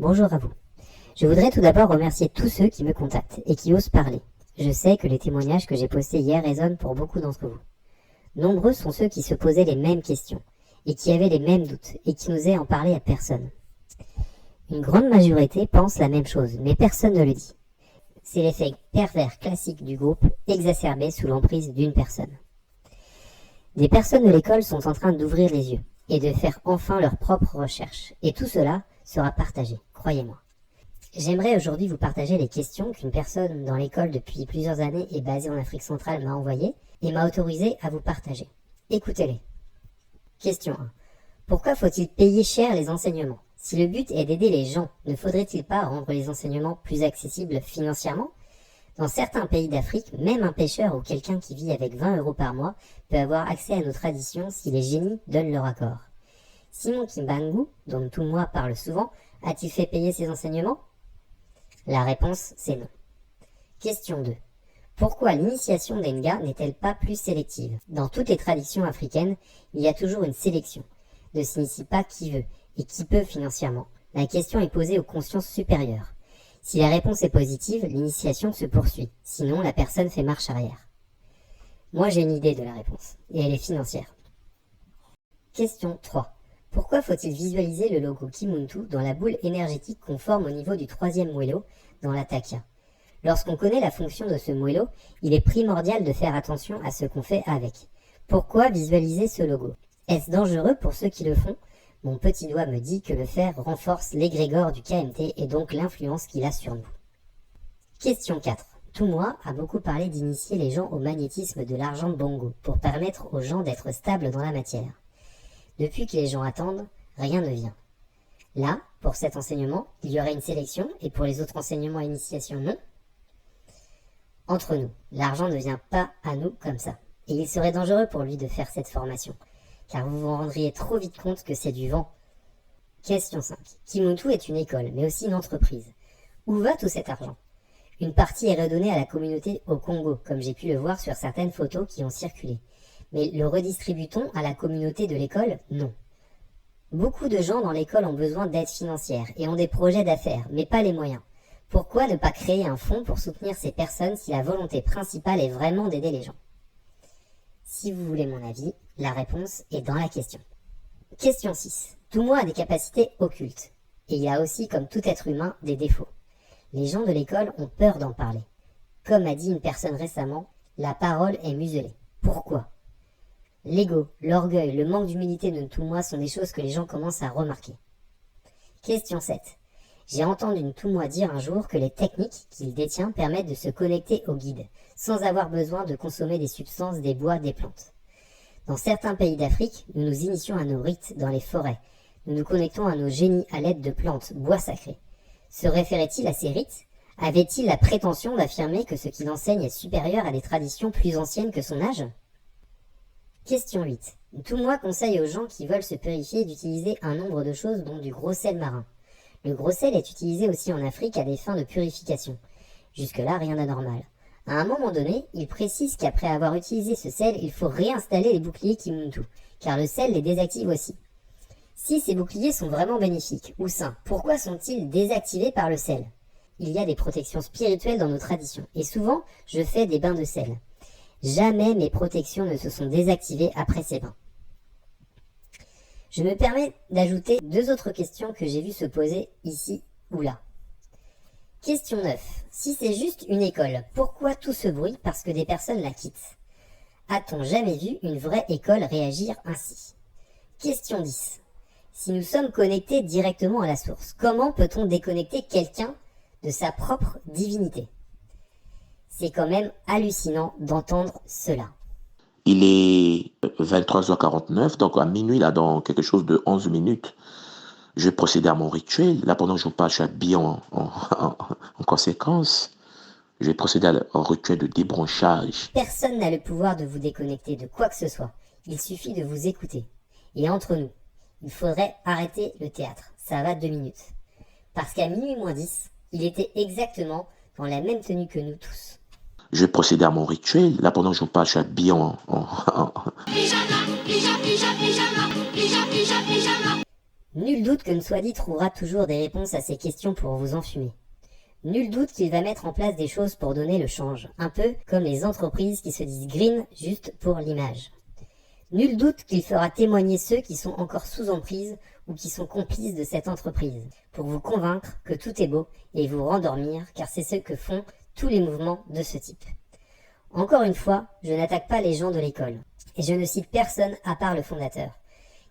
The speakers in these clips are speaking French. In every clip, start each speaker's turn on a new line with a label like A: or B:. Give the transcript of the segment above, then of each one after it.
A: Bonjour à vous. Je voudrais tout d'abord remercier tous ceux qui me contactent et qui osent parler. Je sais que les témoignages que j'ai postés hier résonnent pour beaucoup d'entre vous. Nombreux sont ceux qui se posaient les mêmes questions et qui avaient les mêmes doutes et qui n'osaient en parler à personne. Une grande majorité pense la même chose, mais personne ne le dit. C'est l'effet pervers classique du groupe, exacerbé sous l'emprise d'une personne. Des personnes de l'école sont en train d'ouvrir les yeux et de faire enfin leurs propres recherches. Et tout cela sera partagé, croyez-moi. J'aimerais aujourd'hui vous partager les questions qu'une personne dans l'école depuis plusieurs années et basée en Afrique centrale m'a envoyées et m'a autorisé à vous partager. Écoutez-les. Question 1. Pourquoi faut-il payer cher les enseignements ? Si le but est d'aider les gens, ne faudrait-il pas rendre les enseignements plus accessibles financièrement ? Dans certains pays d'Afrique, même un pêcheur ou quelqu'un qui vit avec 20 € par mois peut avoir accès à nos traditions si les génies donnent leur accord. Simon Kimbangu, dont Ntumwa parle souvent, a-t-il fait payer ses enseignements ? La réponse, c'est non. Question 2. Pourquoi l'initiation d'Enga n'est-elle pas plus sélective ? Dans toutes les traditions africaines, il y a toujours une sélection. Ne s'initie pas qui veut et qui peut financièrement. La question est posée aux consciences supérieures. Si la réponse est positive, l'initiation se poursuit. Sinon, la personne fait marche arrière. Moi, j'ai une idée de la réponse, et elle est financière. Question 3. Pourquoi faut-il visualiser le logo Kimuntu dans la boule énergétique qu'on forme au niveau du troisième moello dans la takia ? Lorsqu'on connaît la fonction de ce moello, il est primordial de faire attention à ce qu'on fait avec. Pourquoi visualiser ce logo ? Est-ce dangereux pour ceux qui le font ? Mon petit doigt me dit que le faire renforce l'égrégore du KMT et donc l'influence qu'il a sur nous. Question 4. Ntumwa a beaucoup parlé d'initier les gens au magnétisme de l'argent bongo pour permettre aux gens d'être stables dans la matière. Depuis que les gens attendent, rien ne vient. Là, pour cet enseignement, il y aurait une sélection et pour les autres enseignements et initiations, non. Entre nous, l'argent ne vient pas à nous comme ça. Et il serait dangereux pour lui de faire cette formation, car vous vous rendriez trop vite compte que c'est du vent. Question 5. Kimuntu est une école, mais aussi une entreprise. Où va tout cet argent ? Une partie est redonnée à la communauté au Congo, comme j'ai pu le voir sur certaines photos qui ont circulé. Mais le redistribue-t-on à la communauté de l'école ? Non. Beaucoup de gens dans l'école ont besoin d'aide financière et ont des projets d'affaires, mais pas les moyens. Pourquoi ne pas créer un fonds pour soutenir ces personnes si la volonté principale est vraiment d'aider les gens ? Si vous voulez mon avis, la réponse est dans la question. Question 6. Ntumwa a des capacités occultes. Et il a aussi, comme tout être humain, des défauts. Les gens de l'école ont peur d'en parler. Comme a dit une personne récemment, la parole est muselée. Pourquoi ? L'ego, l'orgueil, le manque d'humilité de Ntumwa sont des choses que les gens commencent à remarquer. Question 7. J'ai entendu Ntumwa dire un jour que les techniques qu'il détient permettent de se connecter au guide, sans avoir besoin de consommer des substances, des bois, des plantes. Dans certains pays d'Afrique, nous nous initions à nos rites dans les forêts. Nous nous connectons à nos génies à l'aide de plantes, bois sacrés. Se référait-il à ces rites ? Avait-il la prétention d'affirmer que ce qu'il enseigne est supérieur à des traditions plus anciennes que son âge ? Question 8. Ntumwa conseille aux gens qui veulent se purifier d'utiliser un nombre de choses dont du gros sel marin. Le gros sel est utilisé aussi en Afrique à des fins de purification. Jusque-là, rien d'anormal. À un moment donné, il précise qu'après avoir utilisé ce sel, il faut réinstaller les boucliers Kimuntu, car le sel les désactive aussi. Si ces boucliers sont vraiment bénéfiques ou sains, pourquoi sont-ils désactivés par le sel ? Il y a des protections spirituelles dans nos traditions, et souvent, je fais des bains de sel. Jamais mes protections ne se sont désactivées après ces bains. Je me permets d'ajouter 2 autres questions que j'ai vues se poser ici ou là. Question 9. Si c'est juste une école, pourquoi tout ce bruit parce que des personnes la quittent ? A-t-on jamais vu une vraie école réagir ainsi ? Question 10. Si nous sommes connectés directement à la source, comment peut-on déconnecter quelqu'un de sa propre divinité ? C'est quand même hallucinant d'entendre cela.
B: Il est 23h49, donc à minuit, là, dans quelque chose de 11 minutes, je vais procéder à mon rituel. Là, pendant que je vous parle, je suis habillé en conséquence. Je vais procéder au rituel de débranchage.
A: Personne n'a le pouvoir de vous déconnecter de quoi que ce soit. Il suffit de vous écouter. Et entre nous, il faudrait arrêter le théâtre. Ça va 2 minutes. Parce qu'à minuit moins 10, il était exactement dans la même tenue que nous tous.
B: Je vais procéder à mon rituel. Là, pendant que je vous parle, je suis habillé
C: Pyjama.
A: Nul doute que Nswadi trouvera toujours des réponses à ces questions pour vous enfumer. Nul doute qu'il va mettre en place des choses pour donner le change, un peu comme les entreprises qui se disent green juste pour l'image. Nul doute qu'il fera témoigner ceux qui sont encore sous emprise ou qui sont complices de cette entreprise, pour vous convaincre que tout est beau et vous rendormir, car c'est ce que font tous les mouvements de ce type. Encore une fois, je n'attaque pas les gens de l'école, et je ne cite personne à part le fondateur,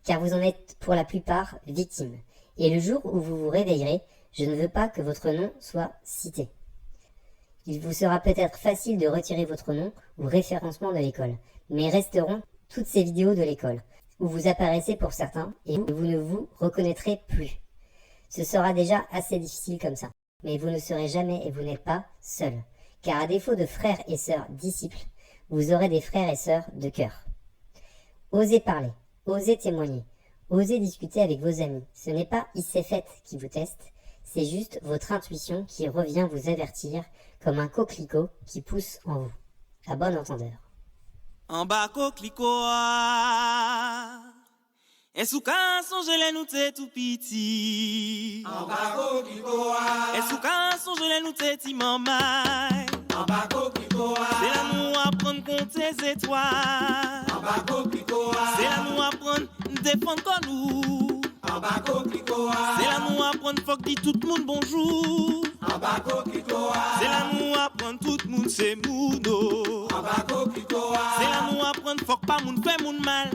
A: car vous en êtes pour la plupart victimes, et le jour où vous vous réveillerez, je ne veux pas que votre nom soit cité. Il vous sera peut-être facile de retirer votre nom ou référencement de l'école, mais resteront toutes ces vidéos de l'école, où vous apparaissez pour certains et où vous ne vous reconnaîtrez plus. Ce sera déjà assez difficile comme ça, mais vous ne serez jamais et vous n'êtes pas seul, car à défaut de frères et sœurs disciples, vous aurez des frères et sœurs de cœur. Osez parler, osez témoigner, osez discuter avec vos amis. Ce n'est pas ICFET qui vous teste, c'est juste votre intuition qui revient vous avertir comme un coquelicot qui pousse en vous. À bon entendeur.
C: En bas coquelicot, est-ce qu'un songe les nous t'es tout petit?
D: En bas coquelicot,
C: est-ce qu'un songe les nous t'es ti mamay?
D: en bas coquelicot,
C: C'est là nous apprendre compter les étoiles.
D: en bas coquelicot,
C: C'est là nous apprendre défendre comme nous.
D: en bas coquelicot,
C: C'est là nous apprendre faut que dit tout le monde bonjour.
D: en bas coquelicot,
C: C'est là nous apprendre tout le monde c'est mouno.
D: en bas coquelicot,
C: C'est là nous apprendre faut que pas moun fait moun mal.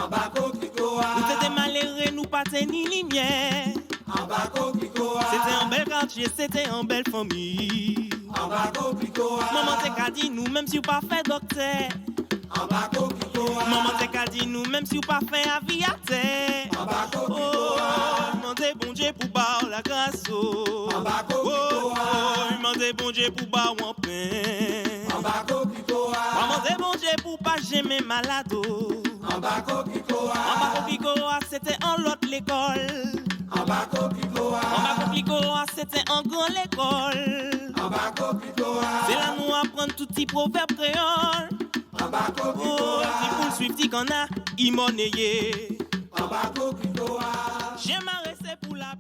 D: en bas coquelicot,
C: Nous t'étais malheureux, nous pas ni lumière.
D: en bas coquelicot,
C: C'était un bel quartier, c'était une belle famille.
D: en bas coquelicot,
C: Maman t'es qu'à dit nous, même si vous pas fait docteur.
D: en bas coquelicot,
C: Maman t'es qu'à dit nous, même si vous pas fait aviateur.
D: en bas
C: Oh,
D: coquelicot,
C: demandez bon Dieu pour bar la grâce. Oh,
D: en bas
C: oh,
D: coquelicot,
C: demandez bon Dieu pour bar en pain.
D: en bas coquelicot,
C: Demandez bon Dieu pour pas j'aimer malade.
D: en bas coquelicot,
C: En bas coquelicot, c'était en l'autre l'école.
D: en bas coquelicot,
C: En bas coquelicot, c'était en grand l'école.
D: en bas coquelicot,
C: C'est là nous apprendre tout petit proverbe créole.
D: en bas
C: Oh,
D: coquelicot,
C: si pour le suivre, qu'on a, il monnayé.
D: en bas coquelicot.
C: J'ai marré, c'est pour la